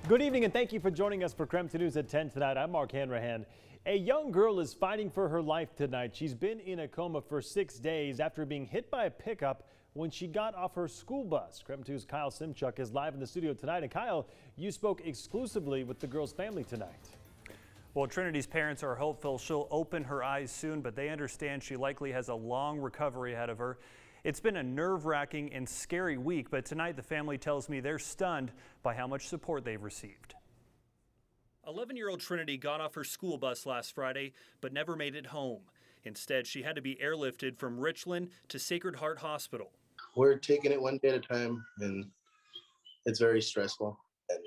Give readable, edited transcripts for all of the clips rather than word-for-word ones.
Good evening and thank you for joining us for Kremton News at 10 tonight. I'm Mark Hanrahan. A young girl is fighting for her life tonight. She's been in a coma for 6 days after being hit by a pickup when she got off her school bus. Kremton News' Kyle Simchuk is live in the studio tonight. And Kyle, you spoke exclusively with the girl's family tonight. Well, Trinity's parents are hopeful she'll open her eyes soon, but they understand she likely has a long recovery ahead of her. It's been a nerve-wracking and scary week, but tonight the family tells me they're stunned by how much support they've received. 11-year-old Trinity got off her school bus last Friday, but never made it home. Instead, she had to be airlifted from Richland to Sacred Heart Hospital. We're taking it one day at a time, and it's very stressful and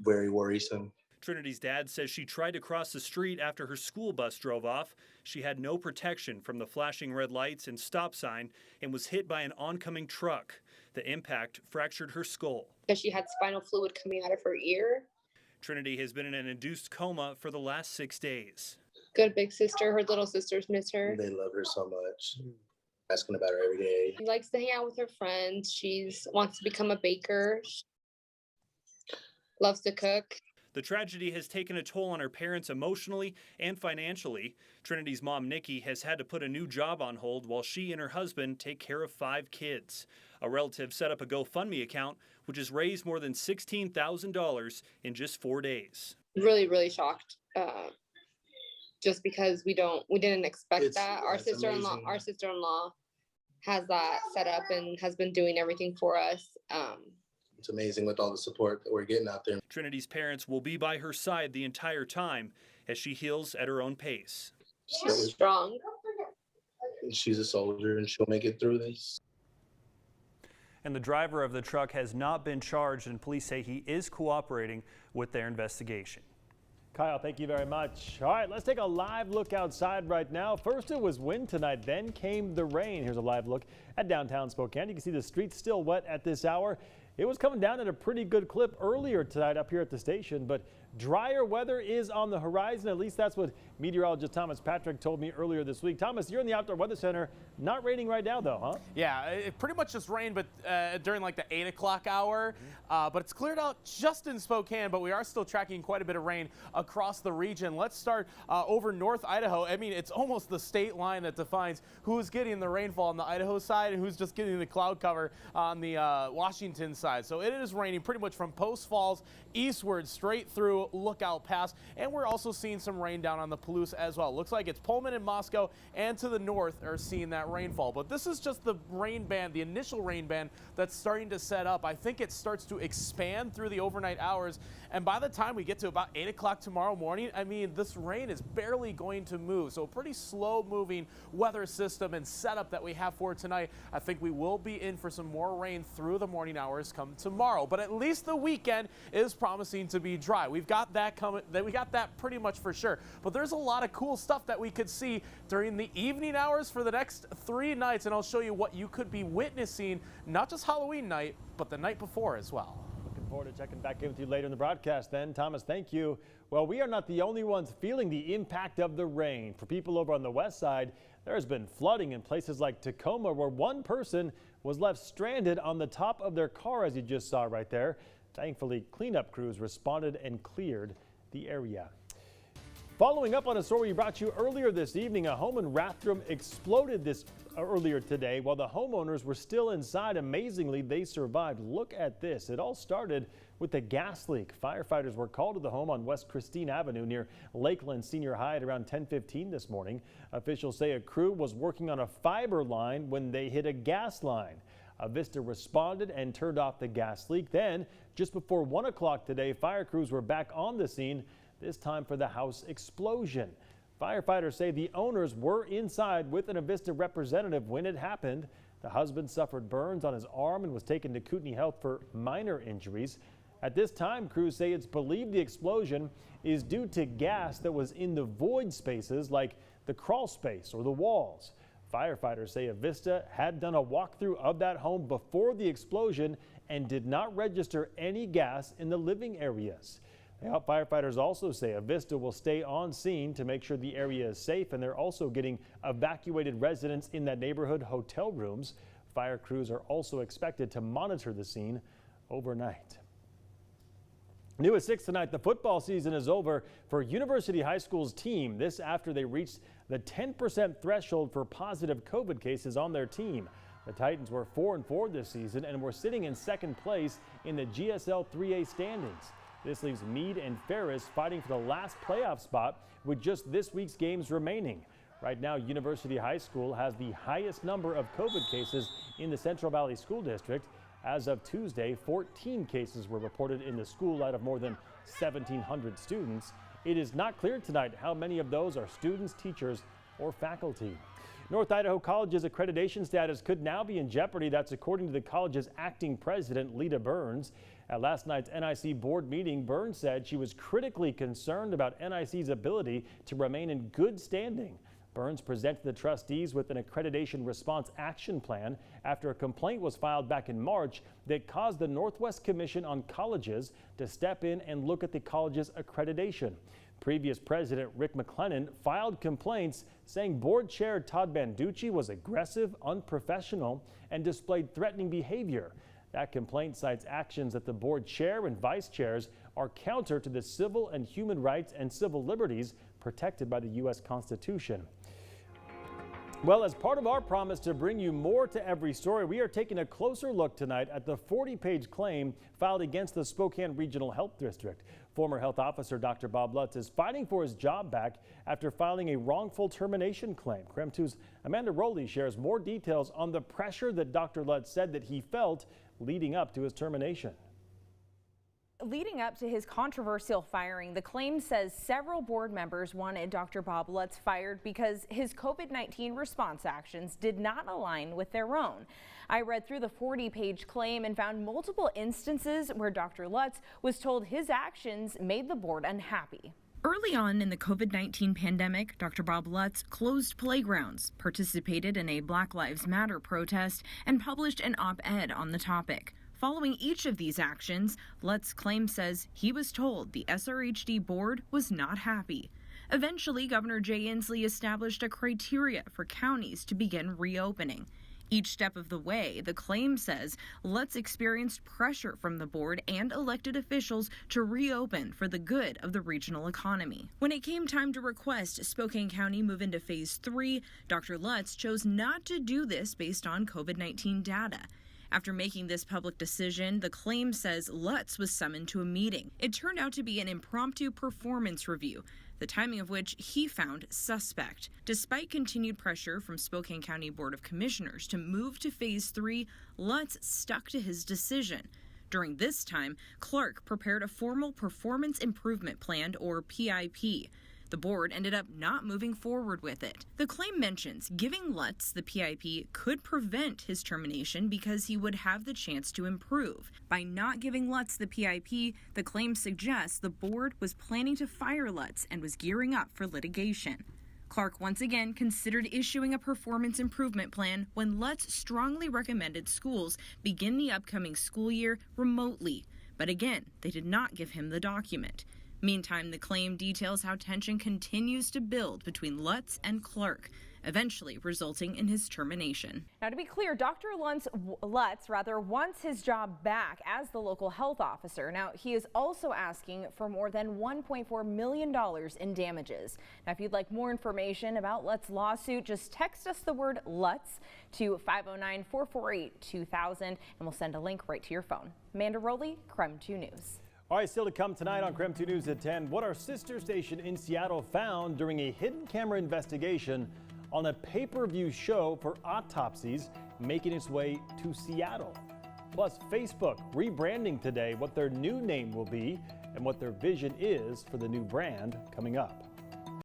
very worrisome. Trinity's dad says she tried to cross the street after her school bus drove off. She had no protection from the flashing red lights and stop sign and was hit by an oncoming truck. The impact fractured her skull. Because she had spinal fluid coming out of her ear. Trinity has been in an induced coma for the last 6 days. Good big sister, her little sisters miss her. They love her so much. Asking about her every day. She likes to hang out with her friends. She wants to become a baker. She loves to cook. The tragedy has taken a toll on her parents emotionally and financially. Trinity's mom, Nikki, has had to put a new job on hold while she and her husband take care of 5 kids. A relative set up a GoFundMe account, which has raised more than $16,000 in just 4 days. Really shocked. Just because we didn't expect that. Our sister-in-law has that set up and has been doing everything for us. It's amazing with all the support that we're getting out there. Trinity's parents will be by her side the entire time as she heals at her own pace. She's strong. She's a soldier and she'll make it through this. And the driver of the truck has not been charged, and police say he is cooperating with their investigation. Kyle, thank you very much. All right, let's take a live look outside right now. First it was wind tonight, then came the rain. Here's a live look at downtown Spokane. You can see the streets still wet at this hour. It was coming down at a pretty good clip earlier tonight up here at the station, but drier weather is on the horizon. At least that's what meteorologist Thomas Patrick told me earlier this week. Thomas, you're in the Outdoor Weather Center. Not raining right now, though, huh? Yeah, it pretty much just rained, but during like the 8 o'clock hour. But it's cleared out just in Spokane, but we are still tracking quite a bit of rain across the region. Let's start over North Idaho. I mean, it's almost the state line that defines who's getting the rainfall on the Idaho side and who's just getting the cloud cover on the Washington side. So it is raining pretty much from Post Falls eastward straight through Lookout Pass, and we're also seeing some rain down on the Palouse as well. Looks like it's Pullman and Moscow and to the north are seeing that rainfall, but this is just the rain band, the initial rain band that's starting to set up. I think it starts to expand through the overnight hours, and by the time we get to about 8 o'clock tomorrow morning, I mean, this rain is barely going to move. So a pretty slow moving weather system and setup that we have for tonight. I think we will be in for some more rain through the morning hours come tomorrow, but at least the weekend is promising to be dry. We've got that coming, we got that pretty much for sure, but there's a lot of cool stuff that we could see during the evening hours for the next 3 nights, and I'll show you what you could be witnessing, not just Halloween night, but the night before as well. Looking forward to checking back in with you later in the broadcast then. Thomas, thank you. Well, we are not the only ones feeling the impact of the rain. For people over on the west side, there has been flooding in places like Tacoma, where one person was left stranded on the top of their car, as you just saw right there. Thankfully, cleanup crews responded and cleared the area. Following up on a story we brought you earlier this evening, a home in Rathdrum exploded earlier today while the homeowners were still inside. Amazingly, they survived. Look at this. It all started with a gas leak. Firefighters were called to the home on West Christine Avenue near Lakeland Senior High at around 10:15 this morning. Officials say a crew was working on a fiber line when they hit a gas line. Avista responded and turned off the gas leak. Then, just before 1 o'clock today, fire crews were back on the scene, this time for the house explosion. Firefighters say the owners were inside with an Avista representative when it happened. The husband suffered burns on his arm and was taken to Kootenai Health for minor injuries. At this time, crews say it's believed the explosion is due to gas that was in the void spaces like the crawl space or the walls. Firefighters say Avista had done a walkthrough of that home before the explosion and did not register any gas in the living areas. The firefighters also say Avista will stay on scene to make sure the area is safe, and they're also getting evacuated residents in that neighborhood hotel rooms. Fire crews are also expected to monitor the scene overnight. New at 6 tonight, the football season is over for University High School's team. This after they reached the 10% threshold for positive COVID cases on their team. The Titans were 4-4 this season and were sitting in second place in the GSL 3A standings. This leaves Meade and Ferris fighting for the last playoff spot with just this week's games remaining. Right now, University High School has the highest number of COVID cases in the Central Valley School District. As of Tuesday, 14 cases were reported in the school out of more than 1,700 students. It is not clear tonight how many of those are students, teachers, or faculty. North Idaho College's accreditation status could now be in jeopardy. That's according to the college's acting president, Lita Burns. At last night's NIC board meeting, Burns said she was critically concerned about NIC's ability to remain in good standing. Burns presented the trustees with an accreditation response action plan after a complaint was filed back in March that caused the Northwest Commission on Colleges to step in and look at the college's accreditation. Previous president Rick McLennan filed complaints saying board chair Todd Banducci was aggressive, unprofessional, and displayed threatening behavior. That complaint cites actions that the board chair and vice chairs are counter to the civil and human rights and civil liberties protected by the U.S. Constitution. Well, as part of our promise to bring you more to every story, we are taking a closer look tonight at the 40-page claim filed against the Spokane Regional Health District. Former health officer Dr. Bob Lutz is fighting for his job back after filing a wrongful termination claim. KREM 2's Amanda Rowley shares more details on the pressure that Dr. Lutz said that he felt leading up to his termination. Leading up to his controversial firing, the claim says several board members wanted Dr. Bob Lutz fired because his COVID-19 response actions did not align with their own. I read through the 40-page claim and found multiple instances where Dr. Lutz was told his actions made the board unhappy. Early on in the COVID-19 pandemic, Dr. Bob Lutz closed playgrounds, participated in a Black Lives Matter protest, and published an op-ed on the topic. Following each of these actions, Lutz's claim says he was told the SRHD board was not happy. Eventually, Governor Jay Inslee established a criteria for counties to begin reopening. Each step of the way, the claim says Lutz experienced pressure from the board and elected officials to reopen for the good of the regional economy. When it came time to request Spokane County move into Phase 3, Dr. Lutz chose not to do this based on COVID-19 data. After making this public decision, the claim says Lutz was summoned to a meeting. It turned out to be an impromptu performance review, the timing of which he found suspect. Despite continued pressure from Spokane County Board of Commissioners to move to Phase 3, Lutz stuck to his decision. During this time, Clark prepared a formal performance improvement plan, or PIP. The board ended up not moving forward with it. The claim mentions giving Lutz the PIP could prevent his termination because he would have the chance to improve. By not giving Lutz the PIP, the claim suggests the board was planning to fire Lutz and was gearing up for litigation. Clark once again considered issuing a performance improvement plan when Lutz strongly recommended schools begin the upcoming school year remotely. But again, they did not give him the document. Meantime, the claim details how tension continues to build between Lutz and Clark, eventually resulting in his termination. Now, to be clear, Dr. Lutz wants his job back as the local health officer. Now, he is also asking for more than $1.4 million in damages. Now, if you'd like more information about Lutz's lawsuit, just text us the word Lutz to 509-448-2000, and we'll send a link right to your phone. Amanda Rowley, KREM 2 News. All right, still to come tonight on KREM 2 News at 10, what our sister station in Seattle found during a hidden camera investigation on a pay-per-view show for autopsies making its way to Seattle. Plus, Facebook rebranding today, what their new name will be and what their vision is for the new brand coming up.